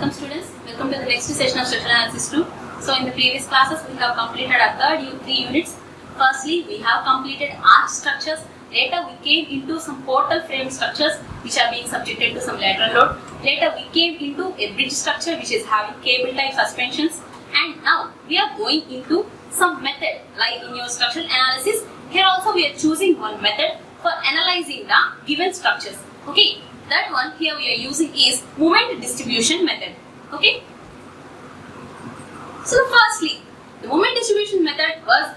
Welcome students, welcome to the next session of structural analysis 2. So in the previous classes we have completed our three units. Firstly we have completed arch structures. Later we came into some portal frame structures which are being subjected to some lateral load. Later we came into a bridge structure which is having cable type suspensions. And now we are going into some method like in your structural analysis. Here also we are choosing one method for analyzing the given structures. Okay. That one here we are using is moment distribution method. Okay. So firstly, the moment distribution method was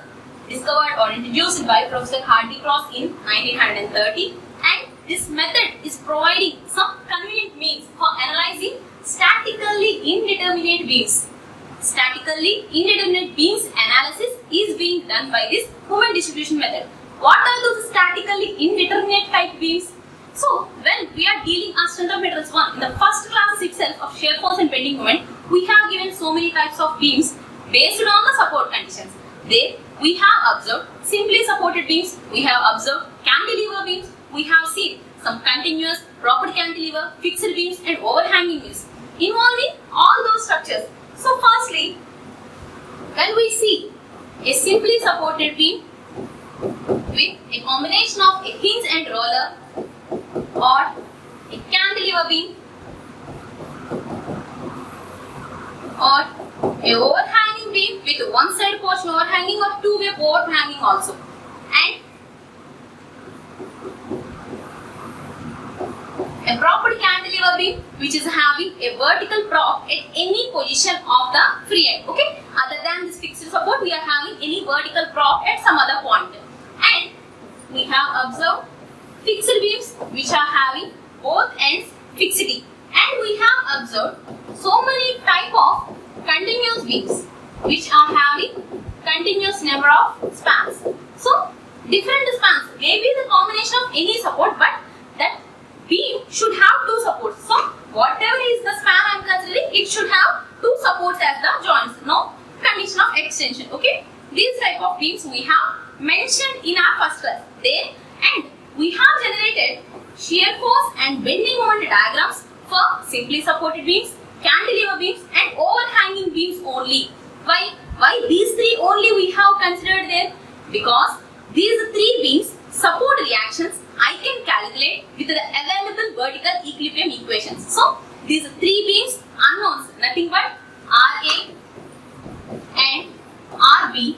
discovered or introduced by Professor Hardy-Cross in 1930, and this method is providing some convenient means for analyzing statically indeterminate beams. Statically indeterminate beams analysis is being done by this moment distribution method. What are those statically indeterminate type beams? So, when we are dealing as strength of materials 1 in the first class itself of shear force and bending moment, we have given so many types of beams based on the support conditions. There, we have observed simply supported beams, we have observed cantilever beams, we have seen some continuous, propped cantilever, fixed beams and overhanging beams involving all those structures. So, firstly, when we see a simply supported beam with a combination of a hinge and roller or a cantilever beam or a overhanging beam with one side portion overhanging or two-way overhanging also, and a propped cantilever beam which is having a vertical prop at any position of the free end. Okay, other than this fixed support we are having any vertical prop at some other point, and we have observed fixed beams which are having both ends fixity, and we have observed so many type of continuous beams which are having continuous number of spans. So different spans may be the combination of any support, but that beam should have two supports. So whatever is the span I am considering, it should have two supports as the joints, no condition of extension. Okay, these type of beams we have mentioned in our first class there, and we have generated shear force and bending moment diagrams for simply supported beams, cantilever beams and overhanging beams only. Why these three only we have considered there? Because these three beams support reactions I can calculate with the available vertical equilibrium equations. So these three beams unknowns, nothing but RA and RB.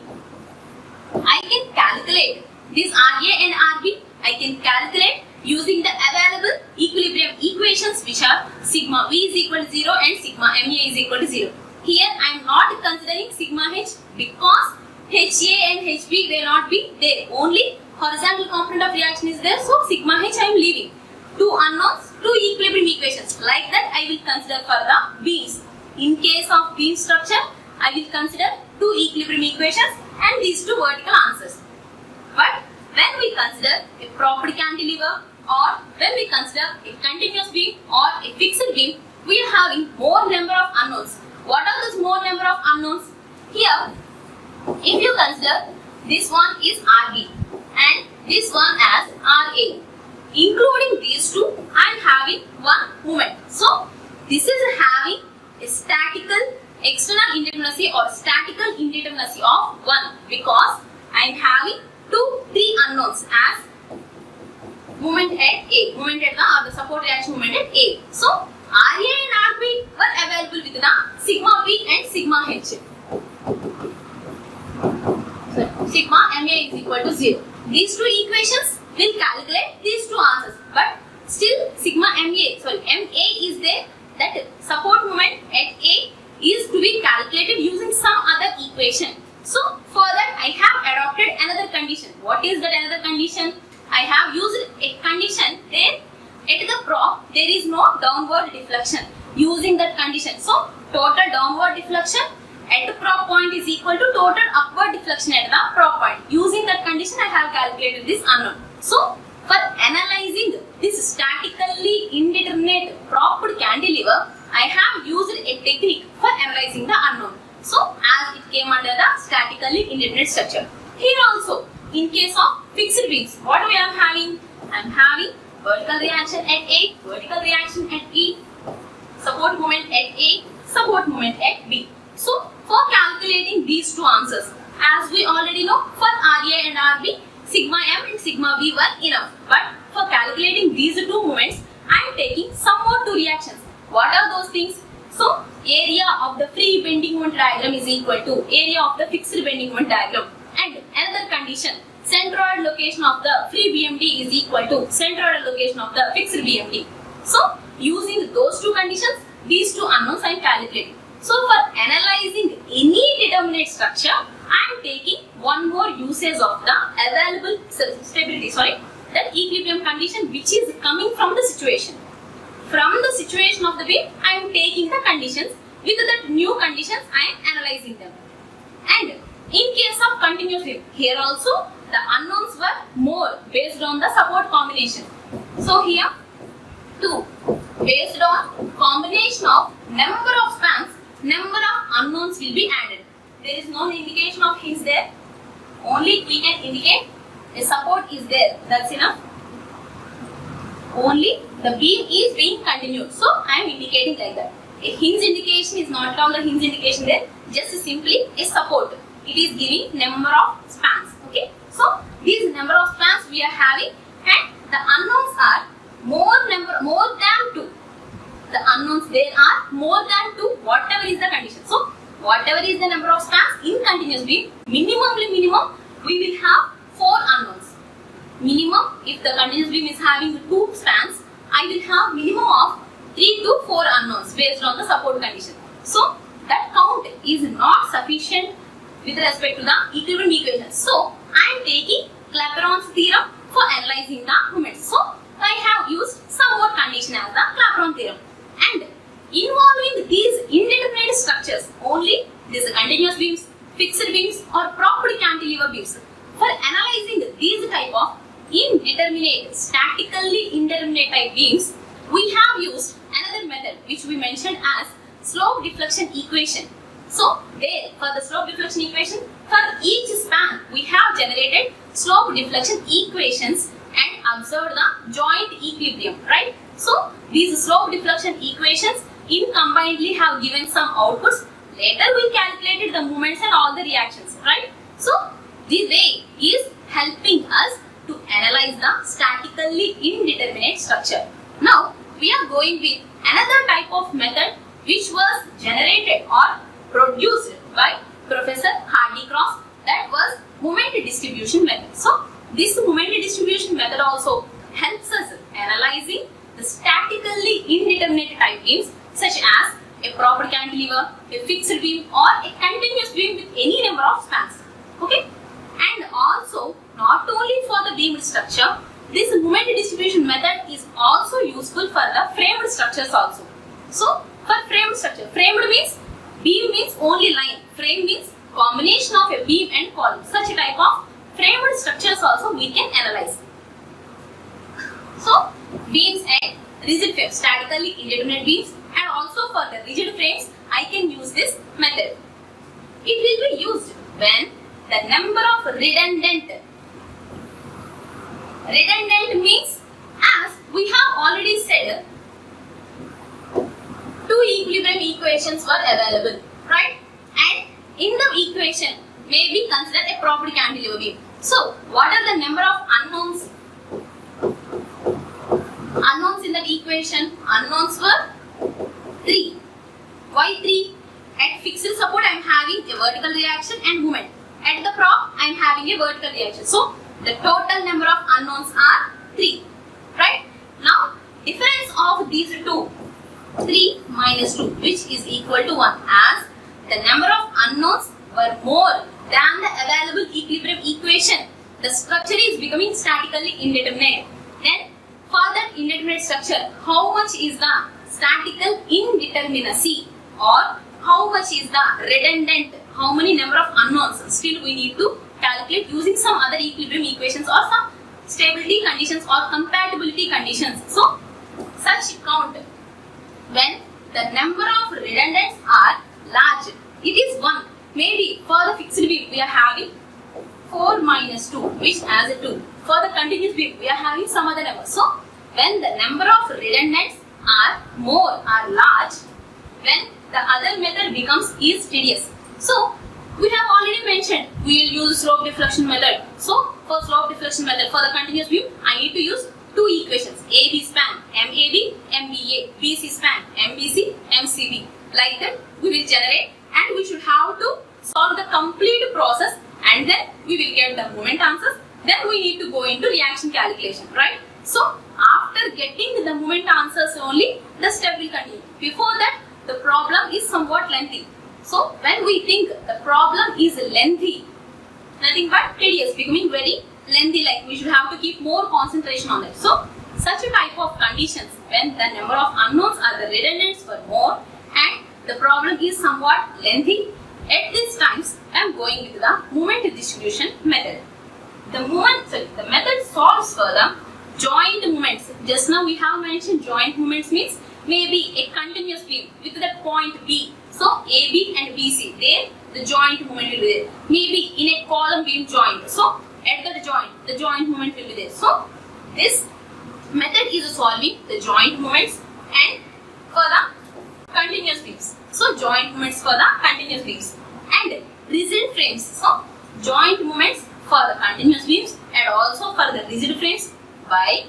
I can calculate this RA and RB. I can calculate using the available equilibrium equations which are sigma V is equal to 0 and sigma MA is equal to 0. Here I am not considering sigma H because HA and HB will not be there. Only horizontal component of reaction is there. So sigma H I am leaving. Two unknowns, two equilibrium equations. Like that I will consider for the beams. In case of beam structure, I will consider two equilibrium equations and these two vertical answers. But when we consider a propped cantilever or when we consider a continuous beam or a fixed beam, we are having more number of unknowns. What are those more number of unknowns? Here, if you consider this one is RB and this one as RA, including these two, I am having one moment. So, this is having a statical external indeterminacy or statical indeterminacy of 1 because I am having three unknowns as moment at A, moment at the support reaction moment at A. So RA and RB were available with the sigma V and sigma H. So sigma MA is equal to 0. These two equations will calculate these two answers, but still sigma MA is there, that support moment at A is to be calculated using some other equation. So for that I have adopted another condition. What is that another condition? I have used a condition there at the prop there is no downward deflection. Using that condition, so total downward deflection at the prop point is equal to total upward deflection at the prop point. Using that condition I have calculated this unknown. So for analyzing this statically indeterminate propped cantilever, I have used a technique for analyzing the unknown. So as it came under the statically indeterminate structure. Here also, in case of fixed beams, what we are having? I am having vertical reaction at A, vertical reaction at E. support moment at A, support moment at B. So for calculating these two answers, as we already know, for RA and RB, sigma M and sigma B were enough. But for calculating these two moments, I am taking some more two reactions. What are those things? So area of the free bending moment diagram is equal to area of the fixed bending moment diagram. And another condition, centroid location of the free BMD is equal to centroid location of the fixed BMD. So using those two conditions, these two unknowns I am calculating. So for analyzing any determinate structure, I am taking one more usage of the available stability, that equilibrium condition which is coming from the situation. From the situation of the beam, I am taking the conditions. With that new conditions, I am analyzing them. And in case of continuous beam, here also the unknowns were more based on the support combination. So here 2, based on combination of number of spans, number of unknowns will be added. There is no indication of hinge there. Only we can indicate a support is there. That's enough. Only the beam is being continued. So I am indicating like that. A hinge indication is not on the hinge indication there. Just simply a support. It is giving number of spans. Okay. So these number of spans we are having, and the unknowns are more than 2. The unknowns there are more than 2. Whatever is the condition. So whatever is the number of spans in continuous beam, minimum we will have 4 unknowns. Minimum, if the continuous beam is having 2 spans, I will have minimum of 3 to 4 unknowns based on the support condition. So that count is not sufficient with respect to the equilibrium equation. So I am taking Clapeyron's theorem for analyzing the moments. So I have used some more condition as the Clapeyron theorem. And involving these indeterminate structures, only these continuous beams, fixed beams or propped cantilever beams. For analyzing these type of indeterminate, statically indeterminate type beams, we have used another method which we mentioned as slope deflection equation. So there, for the slope deflection equation, for each span we have generated slope deflection equations and observed the joint equilibrium, right? So these slope deflection equations in combinedly have given some outputs. Later we calculated the moments and all the reactions, right? So this way is helping us to analyze the statically indeterminate structure. Now we are going with another type of method which was generated or produced by Professor Hardy-Cross, that was moment distribution method. So this moment distribution method also helps us analyzing the statically indeterminate type beams such as a propped cantilever, a fixed beam or a continuous beam with any number of spans. Okay? And also, not only for the beam structure, this moment distribution method is also useful for the framed structures also. So, for framed structure, framed means beam means only line, frame means combination of a beam and column. Such a type of framed structures also we can analyze. So, beams and rigid frames, statically indeterminate beams, and also for the rigid frames, I can use this method. It will be used when the number of redundant means, as we have already said, 2 equilibrium equations were available, right? And in the equation may be considered a propped cantilever beam. So what are the number of unknowns? Unknowns in that equation, unknowns were 3. Why 3? At fixed support I am having a vertical reaction and movement. At the prop I am having a vertical reaction. So the total number of unknowns are 3. Right? Now difference of these two, 3 minus 2, which is equal to 1, as the number of unknowns were more than the available equilibrium equation. The structure is becoming statically indeterminate. Then for that indeterminate structure, how much is the statical indeterminacy, or how much is the redundant, how many number of unknowns, still we need to calculate using some other equilibrium equations or some stability conditions or compatibility conditions. So such count when the number of redundants are large, it is 1. Maybe for the fixed beam we are having 4 minus 2, which as a 2. For the continuous beam we are having some other number. So when the number of redundants are more or large, when the other method becomes is tedious. So we have already mentioned we will use slope deflection method. So for slope deflection method for the continuous beam, I need to use two equations: AB span MAB, MBA, BC span MBC, MCB. Like that we will generate, and we should have to solve the complete process, and then we will get the moment answers. Then we need to go into reaction calculation, right? So after getting the moment answers only, the step will continue. Before that, the problem is somewhat lengthy. So when we think the problem is lengthy, nothing but tedious, becoming very lengthy, like we should have to keep more concentration on it. So such a type of conditions, when the number of unknowns or the redundants were more and the problem is somewhat lengthy, at these times I am going with the moment distribution method. The method solves for the joint moments. Just now we have mentioned joint moments means maybe a continuous beam with the point B. So AB and BC, there the joint moment will be there. Maybe in a column beam joint. So at the joint moment will be there. So this method is solving the joint moments and for the continuous beams. So joint moments for the continuous beams and rigid frames. So joint moments for the continuous beams and also for the rigid frames by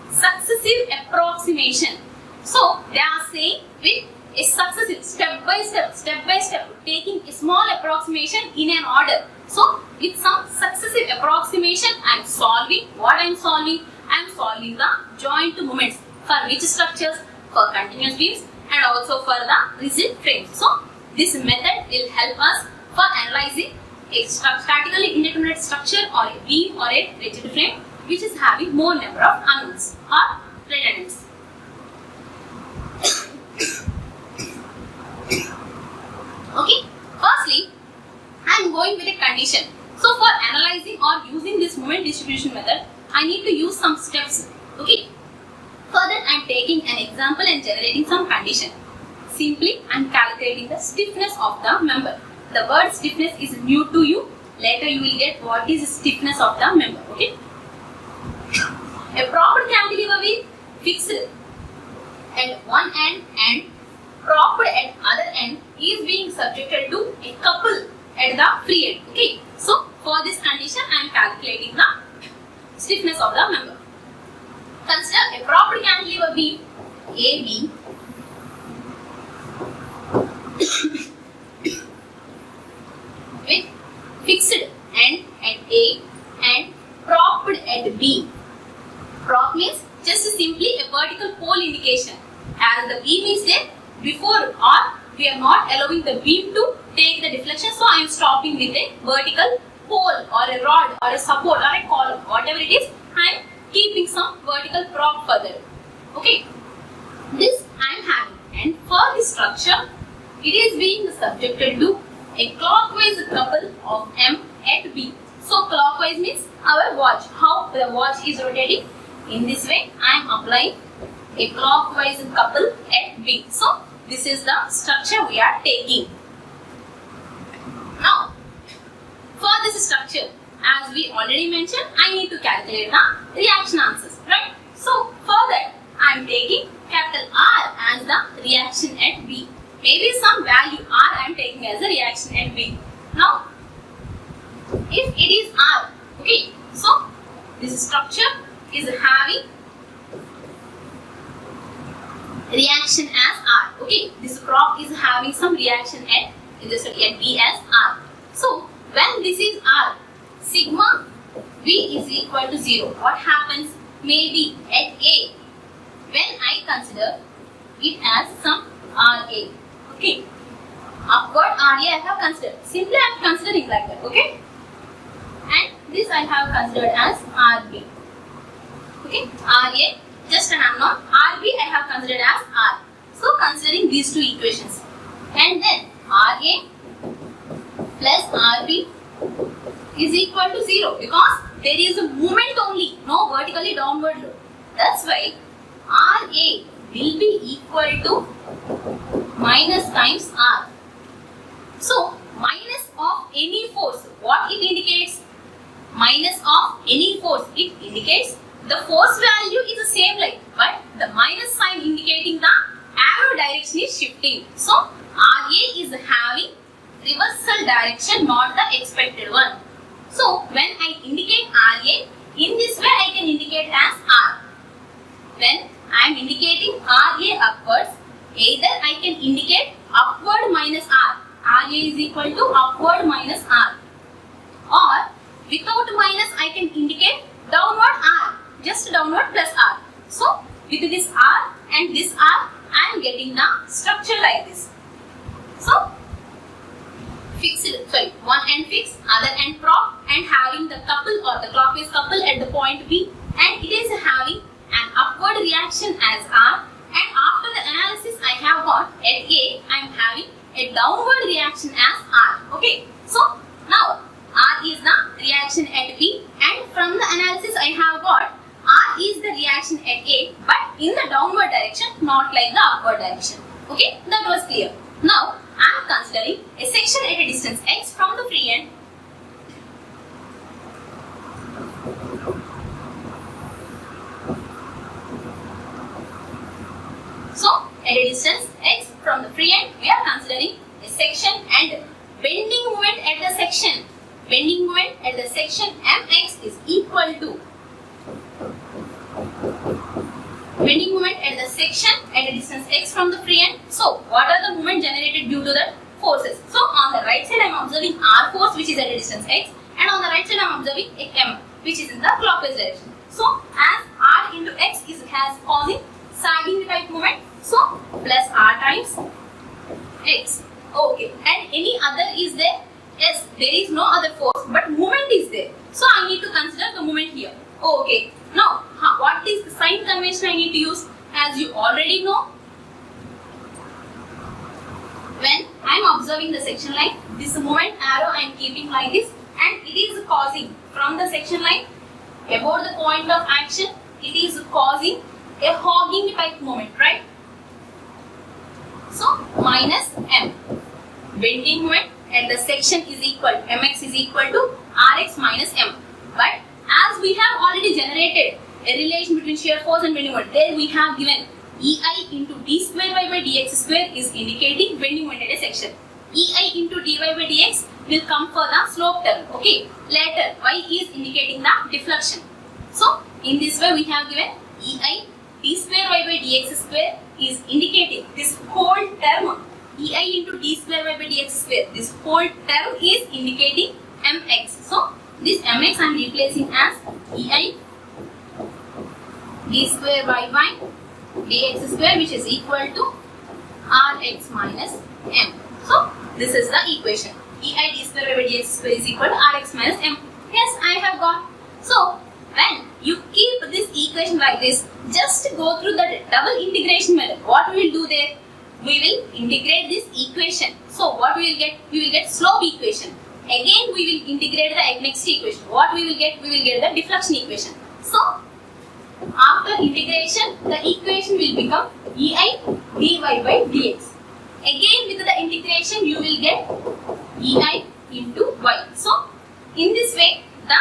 successive approximation. So they are saying with a successive step by step, taking a small approximation in an order. So with some successive approximation, I am solving what I am solving. I am solving the joint moments for which structures? For continuous beams and also for the rigid frames. So this method will help us for analyzing a statically indeterminate structure or a beam or a rigid frame which is having more number of unknowns or redundants. Okay, firstly, I am going with a condition. So for analyzing or using this moment distribution method, I need to use some steps. Okay, for that I am taking an example and generating some condition. Simply I am calculating the stiffness of the member. The word stiffness is new to you. Later you will get what is stiffness of the member. Okay. A proper cantilever with fixed at one end and propped at other end is being subjected to a couple at the free end. Okay. So for this condition I am calculating the stiffness of the member. Consider a proper cantilever beam AB with fixed end at A and propped at B. Prop means just simply a vertical pole indication. As the beam is there before, or we are not allowing the beam to take the deflection, so I am stopping with a vertical pole or a rod or a support or a column, whatever it is. I am keeping some vertical prop further. Okay, this I am having, and for this structure it is being subjected to a clockwise couple of M at B. So clockwise means our watch, how the watch is rotating. In this way I am applying a clockwise couple at B. So this is the structure we are taking. Now for this structure, as we already mentioned, I need to calculate the reaction answers, right? So for that I am taking capital R as the reaction at B. Maybe some value R I am taking as a reaction at B. Now if it is R, okay, so this structure is having reaction as R. Okay, this prop is having some reaction at B as R. So when this is R, sigma V is equal to 0. What happens? Maybe at A, when I consider it as some RA. Okay, upward RA I have considered. Simply I am considering like that. Okay, and this I have considered as RB. Okay, RA just an unknown, RB I have considered as R. So considering these two equations, and then RA plus RB is equal to 0 because there is a movement only, no vertically downward load. That's why RA will be equal to minus times R. So minus of any force, what it indicates? Minus of any force, it indicates the force value is the same like, but the minus sign indicating the arrow direction is shifting. So RA is having reversal direction, not the expected one. So when I indicate RA, in this way I can indicate as R. When I am indicating RA upwards, either I can indicate upward minus R. RA is equal to upward minus R. Or without minus I can indicate downward R. Just downward plus R. So with this R and this R, I am getting the structure like this. So one end fixed, other end prop, and having the couple or the clockwise couple at the point B, and it is having an upward reaction as R, and after the analysis I have got at A, I am having a downward reaction as R. Okay, so now R is the reaction at B, and from the analysis I have got R is the reaction at A, but in the downward direction, not like the upward direction. Okay, that was clear. Now I am considering a section at a distance x from the free end. So at a distance x from the free end, we are considering a section and bending moment at the section. Bending moment at the section mx is equal to bending moment at the section at a distance x from the free end. So what are the moment generated due to the forces? So on the right side I am observing R force which is at a distance x, and on the right side I am observing a M which is in the clockwise direction. So as R into x has causing sagging type moment, so plus R times x. Okay, and any other is there? Yes, there is no other force, but moment is there. So I need to consider the moment here. Okay, now what is the sign convention I need to use? As you already know, when I am observing the section line, this moment arrow I am keeping like this, and it is causing from the section line about the point of action, it is causing a hogging type moment, right? So minus M. Bending moment at the section is equal, mx is equal to rx minus m. But as we have already generated a relation between shear force and bending moment, there we have given ei into d square y by dx square is indicating bending moment at a section. Ei into dy by dx will come for the slope term. Okay. Later y is indicating the deflection. So in this way we have given ei d square y by dx square is indicating this whole term. Ei into d square y by dx square. This whole term is indicating mx. So this mx I am replacing as ei d square y by dx square, which is equal to rx minus m. So this is the equation. Ei d square y by dx square is equal to rx minus m. Yes, I have got. So when you keep this equation like this, just go through the double integration method. What we will do there? We will integrate this equation. So what we will get? We will get slope equation. Again we will integrate the next equation. What we will get? We will get the deflection equation. So after integration, the equation will become ei dy by dx. Again with the integration, you will get ei into y. So in this way, the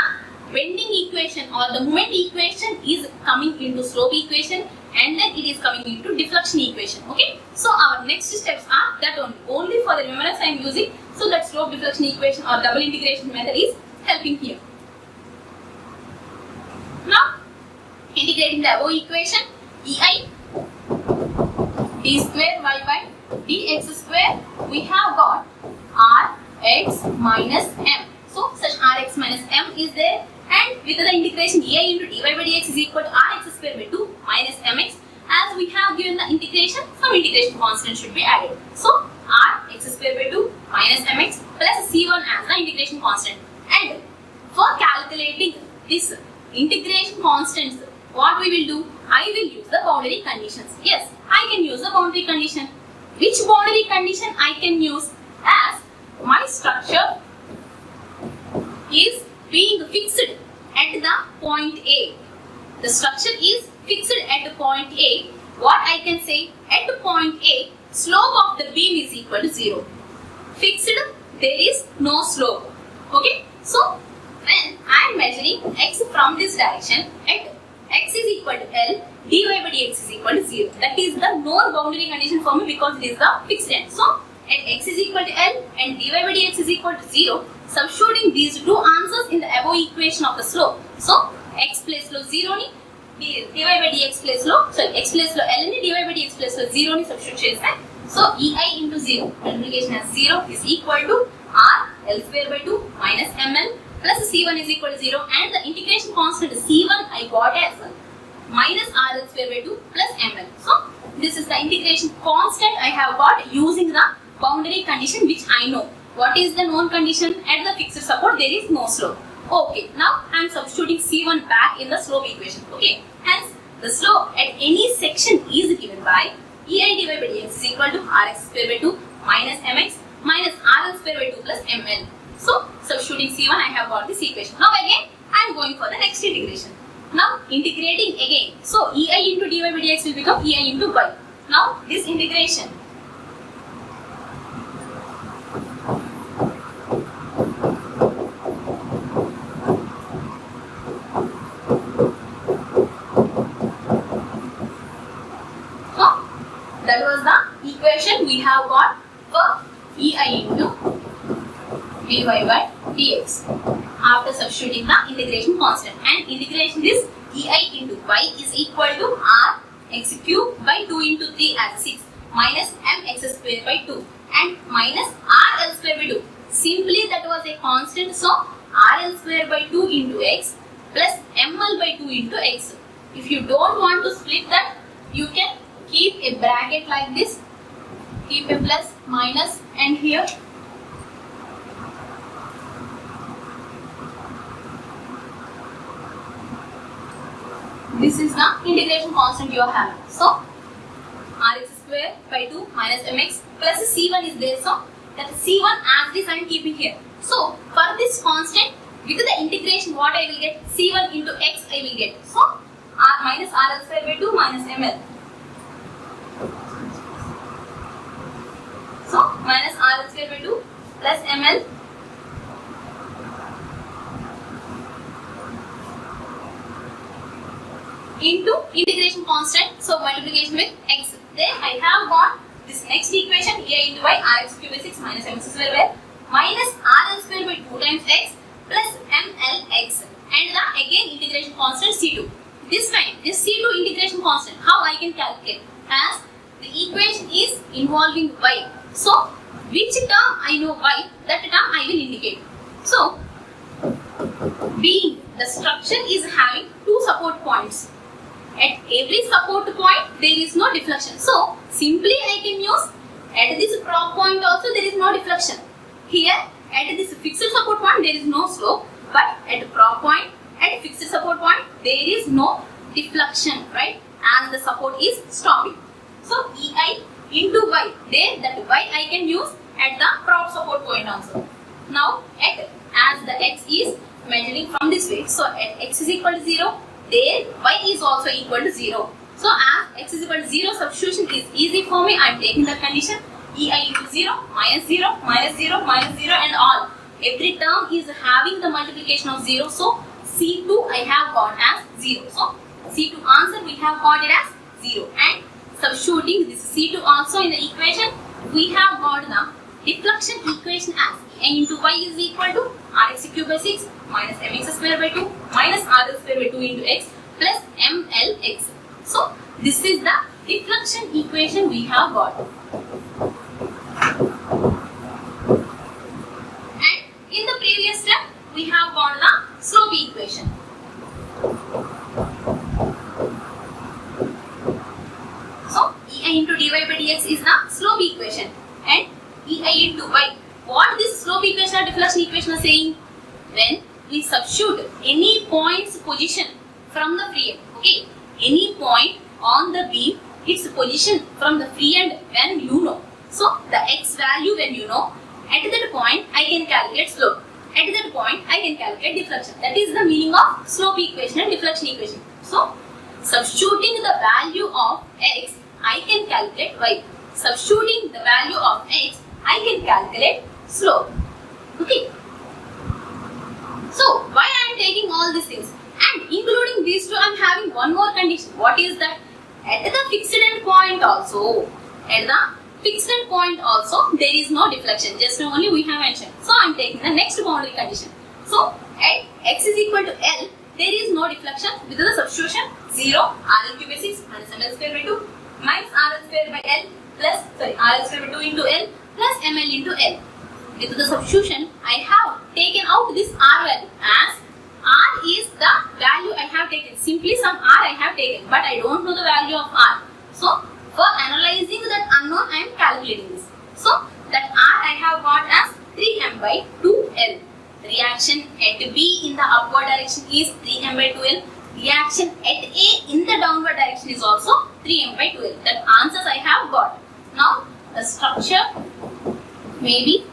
bending equation or the moment equation is coming into slope equation, and then it is coming into deflection equation. Okay. So our next steps are that only for the remembrance I am using. So that slope deflection equation or double integration method is helping here. Now integrating the above equation, ei d square y by dx square, we have got rx minus m. So such rx minus m is there, and with the integration ei into dy by dx is equal to rx square by 2 minus mx. As we have given the integration, some integration constant should be added. So rx square by 2 minus mx plus c1 as the integration constant. And for calculating this integration constants, what we will do? I will use the boundary conditions. Yes, I can use the boundary condition. Which boundary condition I can use? As my structure is being fixed at the point A. The structure is fixed at the point A. What I can say? At the point A, slope of the beam is equal to 0. Fixed, there is no slope. Okay. So when I am measuring x from this direction at x is equal to L, dy by dx is equal to 0. That is the known boundary condition for me because it is the fixed end. So at x is equal to L and dy by dx is equal to 0, substituting these two answers in the above equation of the slope. So x place lo 0 ni dy by dx place lo x place lo L ni dy by dx place lo 0 ni substitute cheste. So ei into 0 multiplication as 0 is equal to r L square by 2 minus ml plus c1 is equal to 0, and the integration constant c1 I got as minus rl square by 2 plus ml. So this is the integration constant I have got using the boundary condition which I know. What is the known condition? At the fixed support there is no slope. Okay, now I am substituting c1 back in the slope equation. Okay, hence the slope at any section is given by ei dy by dx is equal to rx square by 2 minus mx minus rl square by 2 plus ml. So substituting c1 I have got this equation. Now again I am going for the next integration. Now integrating again. So ei into dy by dx will become ei into y. Now this integration. So that was the equation we have got for ei into dy by dx after substituting the integration constant, and integration is ei into y is equal to r x cube by 2 into 3 as 6 minus mx square by 2 and minus rl square by 2. Simply that was a constant, so rl square by 2 into x plus ml by 2 into x. If you don't want to split that, you can keep a bracket like this, keep a plus minus, and here this is the integration constant you are having. So rx square by 2 minus mx plus c1 is there, so that c1 as this I am keeping here. So for this constant with the integration what I will get, c1 into x I will get. So r minus rl square by 2 minus ml. So minus rl square by 2 plus ml into integration constant, so multiplication with x. Then I have got this next equation ei into y rx cube by 6 minus mx square by minus rl square by 2 times x plus mlx, and the again integration constant c2. This time this c2 integration constant how I can calculate, as the equation is involving y. So which term I know y, that term I will indicate. So being the structure is having two support points. At every support point there is no deflection. So simply I can use at this prop point also there is no deflection. Here at this fixed support point there is no slope, but at prop point, at fixed support point there is no deflection, right? As the support is stopping. So ei into y, there that y I can use at the prop support point also. Now at as the x is measuring from this way, so at x is equal to 0, there y is also equal to 0. So as x is equal to 0, substitution is easy for me. I am taking the condition ei into 0, minus 0, minus 0, minus 0 and all. Every term is having the multiplication of 0. So C2 I have got as 0. So C2 answer we have got it as 0. And substituting this C2 also in the equation, we have got the deflection equation as n into y is equal to rx cube by 6 minus mx square by 2 minus rl square by 2 into x plus mlx. So this is the deflection equation we have got. And in the previous step we have got the slope equation. So ei into dy by dx is the slope equation, and ei into y. What this slope equation or deflection equation is saying? When we substitute any point's position from the free end, okay, any point on the beam, its position from the free end when you know. So the x value when you know, at that point I can calculate slope. At that point I can calculate deflection. That is the meaning of slope equation and deflection equation. So substituting the value of x, I can calculate y. Substituting the value of x, I can calculate slope. Okay. So why I am taking all these things? And including these two, I am having one more condition. What is that? At the fixed end point also, there is no deflection. Just now only we have mentioned. So I am taking the next boundary condition. So at x is equal to L, there is no deflection. With the substitution 0, RL cube by 6 minus ML square by 2 minus RL square by L plus RL square by 2 into L plus ML into L. With the substitution, I have taken out this R value as R is the value I have taken. Simply some R I have taken, but I don't know the value of R. So for analyzing that unknown, I am calculating this. So that R I have got as 3m by 2L. Reaction at B in the upward direction is 3m by 2L. Reaction at A in the downward direction is also 3m by 2L. That answers I have got. Now the structure may be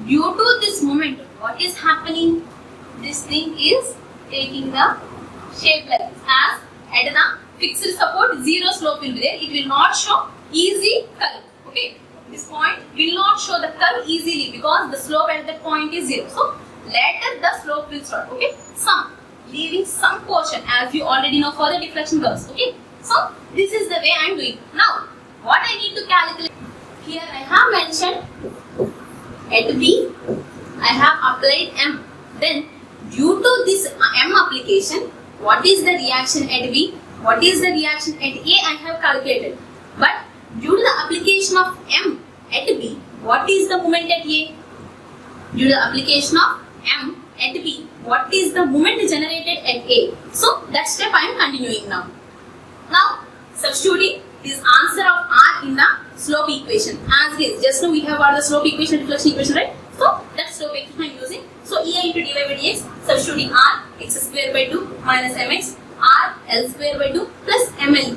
due to this moment, what is happening? This thing is taking the shape like this. As at the fixed support, zero slope will be there. It will not show easy curve. Okay, this point will not show the curve easily because the slope at that point is zero. So later the slope will start. Okay, leaving some portion as you already know for the deflection curves. Okay, so this is the way I am doing. Now, what I need to calculate here, I have mentioned. At B, I have applied M. Then, due to this M application, what is the reaction at B? What is the reaction at A? I have calculated. But due to the application of M at B, what is the moment at A? Due to the application of M at B, what is the moment generated at A? So, that step I am continuing now. Now, substituting this answer of R in the slope equation as it is. Just now we have got the slope equation, deflection equation, right? So that slope equation I am using. So EI into dy by dx, substituting R, x square by 2 minus mx, R, L square by 2 plus ml.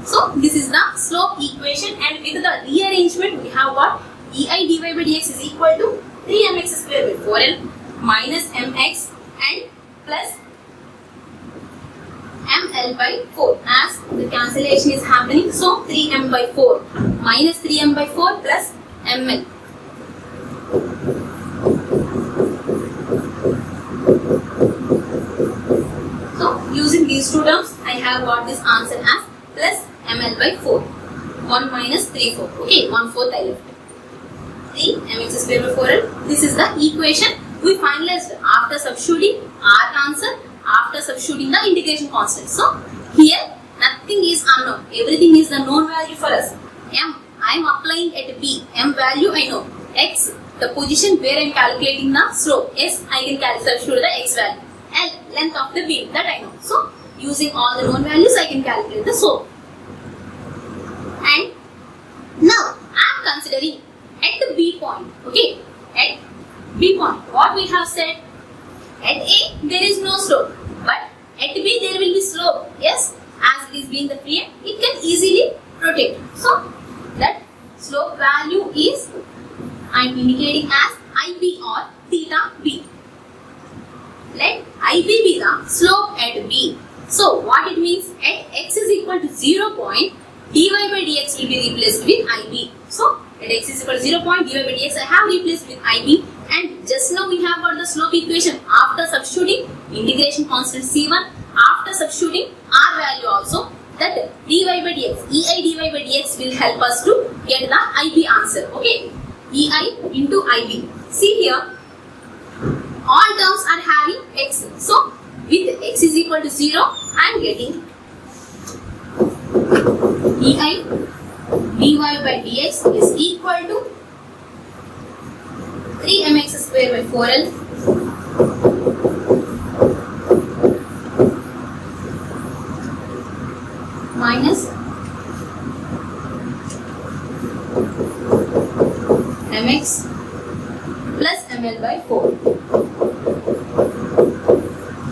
So this is the slope equation, and with the rearrangement we have got EI dy by dx is equal to 3mx square by 4l minus mx and plus ml by 4 as the cancellation is happening. So 3m by 4 minus 3m by 4 plus ml. So using these two terms, I have got this answer as plus ml by 4. 1 minus 3 4. Okay, 1/4 I left. 3 mx square by 4l. This is the equation we finalized after substituting our answer, after substituting the integration constant. So here nothing is unknown. Everything is the known value for us. M, I am applying at B. M value I know. X, the position where I am calculating the slope. S, I can substitute the X value. L, length of the beam, that I know. So using all the known values, I can calculate the slope. And now I am considering at the B point. Okay, at B point, what we have said, at A there is no slope, but at B there will be slope. Yes, as it is being the free end, it can easily rotate. So that slope value is I am indicating as IB or theta B. Let IB be the slope at B. So what it means, at x is equal to 0 point, dy by dx will be replaced with IB. So at x is equal to 0 point, dy by dx I have replaced with IB, and just now we have got the slope equation after substituting integration constant C1, after substituting R value also, that dy by dx, EI dy by dx will help us to get the IB answer. Okay, EI into IB. See here, all terms are having x. So with x is equal to 0, I am getting EI dy by dx is equal to 3mx square by 4l minus mx plus ml by 4.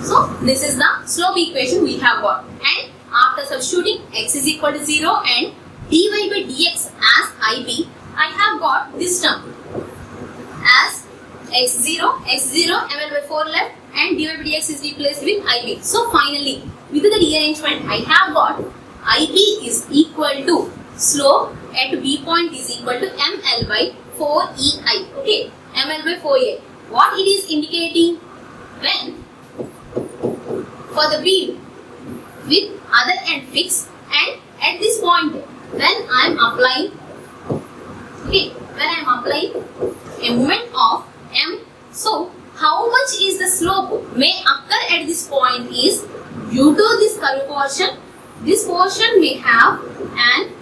So this is the slope equation we have got, and after substituting x is equal to 0 and dy by dx as IB, I have got this term as x0 ml by 4 left, and dy by dx is replaced with ib. So finally, with the rearrangement, I have got ib is equal to slope at b point is equal to ml by 4ei. Okay, ml by 4ei. What it is indicating? When for the beam with other end fixed, and at this point when I am applying, okay, when I am applying a moment of m, so how much is the slope may occur at this point is due to this curve portion. This portion may have an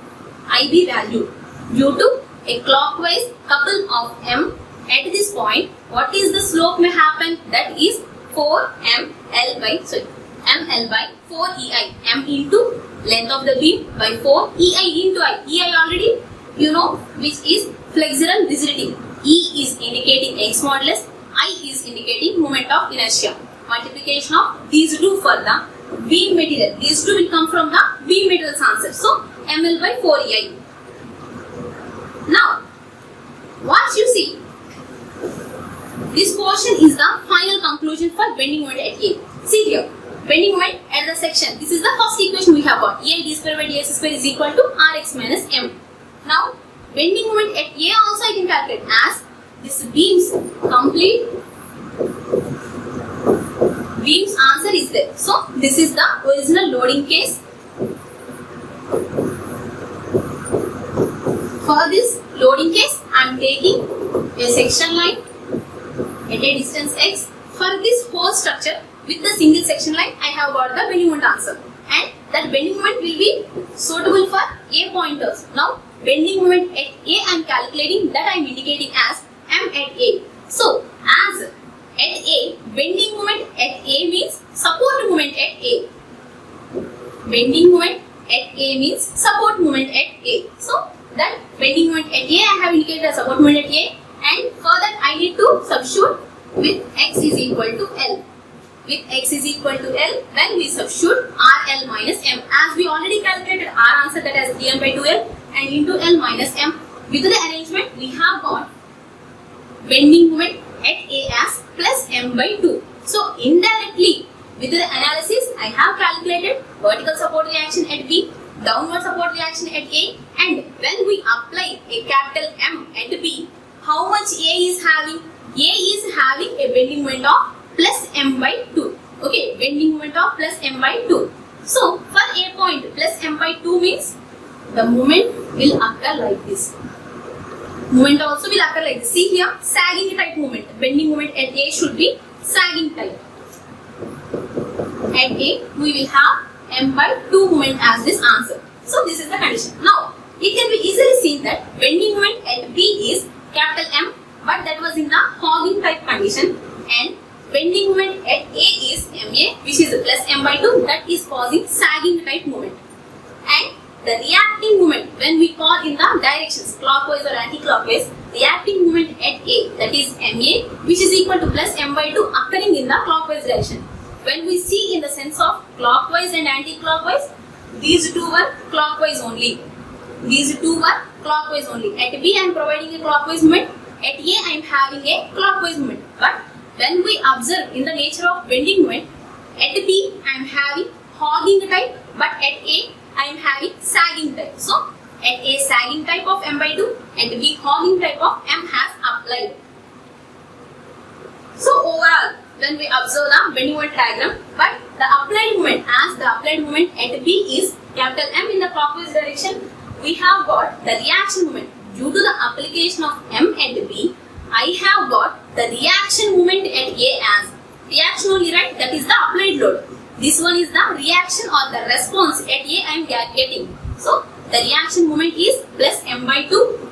ib value due to a clockwise couple of m. At this point, what is the slope may happen? That is 4ml by 4ei. M into length of the beam by 4 ei into I. Ei already you know, which is flexural rigidity. E is indicating X modulus, I is indicating moment of inertia. Multiplication of these two for the beam material. These two will come from the beam material's answer. So ml by 4ei. Now, what you see, this portion is the final conclusion for bending moment at A. See here, bending moment at the section. This is the first equation we have got. A d square by dx square is equal to Rx minus M. Now, bending moment at A also I can calculate as this beam's complete beam's answer is there. So, this is the original loading case. For this loading case, I am taking a section line at a distance x. For this whole structure with the single section line, I have got the bending moment answer, and that bending moment will be suitable for A pointers. Now, bending moment at A I am calculating, that I am indicating as M at A. So, as at A, bending moment at A means support moment at A. Bending moment at A means support moment at A. So, that bending moment at A I have indicated as support moment at A, and for that I need to substitute with x is equal to L. With x is equal to L, then we substitute RL minus M. As we already calculated our answer, that as dm by 2L and into L minus M. With the arrangement, we have got bending moment at A as plus M by 2. So, indirectly, with the analysis, I have calculated vertical support reaction at B, downward support reaction at A, and when we apply a capital M at B, how much A is having? A is having a bending moment of plus M by 2. Okay, bending moment of plus M by 2. So, for A point, plus M by 2 means the moment will occur like this. Moment also will occur like this. See here, sagging type moment. Bending moment at A should be sagging type. At A, we will have M by 2 moment as this answer. So, this is the condition. Now, it can be easily seen that bending moment at B is capital M, but that was in the hogging type condition, and bending moment at A is MA, which is plus M by 2, that is causing sagging type moment. And the reacting moment, when we call in the directions clockwise or anti-clockwise, reacting moment at A, that is MA, which is equal to plus M by 2 occurring in the clockwise direction. When we see in the sense of clockwise and anti-clockwise, these two were clockwise only. These two were clockwise only. At B I am providing a clockwise moment, at A I am having a clockwise moment. But when we observe in the nature of bending moment, at B I am having hogging type, but at A I am having sagging type. So, at A sagging type of M by 2, at B hogging type of M has applied. So, overall, when we observe the bending moment diagram, but the applied moment, as the applied moment at B is capital M in the clockwise direction, we have got the reaction moment. Due to the application of M at B, I have got the reaction moment at A as reaction only, right? That is the applied load. This one is the reaction or the response at A I am getting. So, the reaction moment is plus M by 2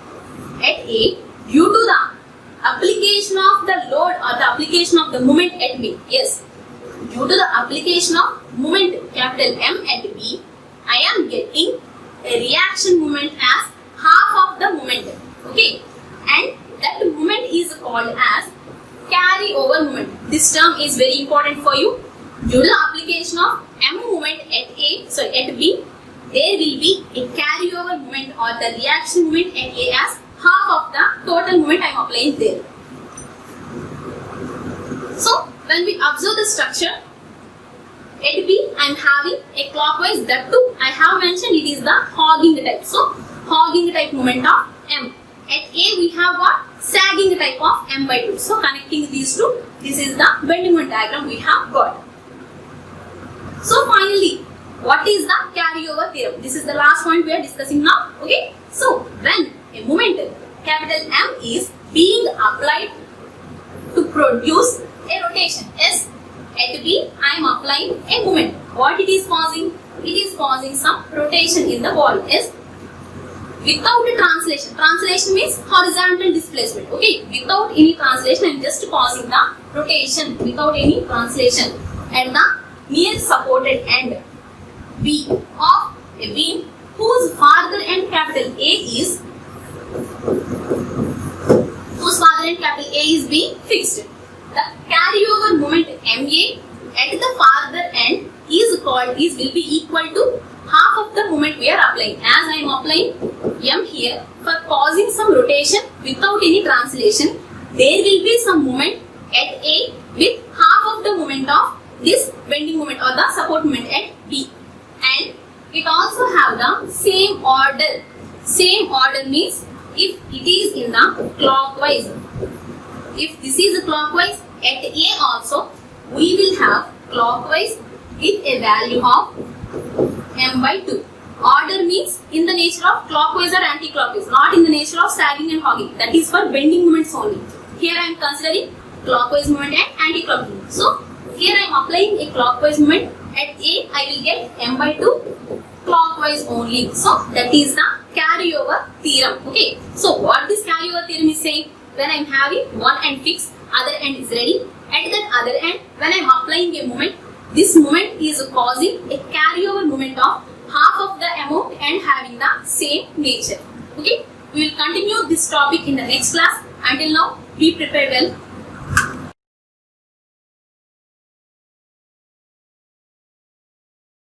at A due to the application of the load or the application of the moment at B. Yes, due to the application of moment capital M at B, I am getting a reaction moment as half of the moment. Okay, and that moment is called as carryover moment. This term is very important for you. Due to the application of M moment at B, there will be a carryover moment or the reaction moment at A as half of the total moment I am applying there. So when we observe the structure, at B I am having a clockwise, that too I have mentioned it is the hogging type. So hogging type moment of M. At A we have what? Sagging type of M by 2. So connecting these two, this is the bending moment diagram we have got. So finally, what is the carryover theorem? This is the last point we are discussing now. Okay. So when a moment capital M is being applied to produce a rotation, yes, at B I am applying a moment. What it is causing? It is causing some rotation in the body, yes. Without a translation. Translation means horizontal displacement. Okay. Without any translation, I am just causing the rotation without any translation at the near supported end B of a beam whose farther end capital A is being fixed. The carryover moment MA at the farther end will be equal to half of the moment we are applying. As I am applying M here for causing some rotation without any translation, there will be some moment at A with half of the moment of this bending moment or the support moment at B. And it also have the same order. Same order means if it is in the clockwise, if this is clockwise, at A also we will have clockwise with a value of M by 2. Order means in the nature of clockwise or anti-clockwise, not in the nature of sagging and hogging. That is for bending moments only. Here I am considering clockwise moment and anti-clockwise moment. So here I am applying a clockwise moment. At A I will get M by 2 clockwise only. So that is the carryover theorem. Okay. So what this carryover theorem is saying? When I am having one end fixed, other end is ready. At that other end, when I am applying a moment, this moment is causing a carryover moment of half of the amount and having the same nature. Okay. We will continue this topic in the next class. Until now, be prepared well.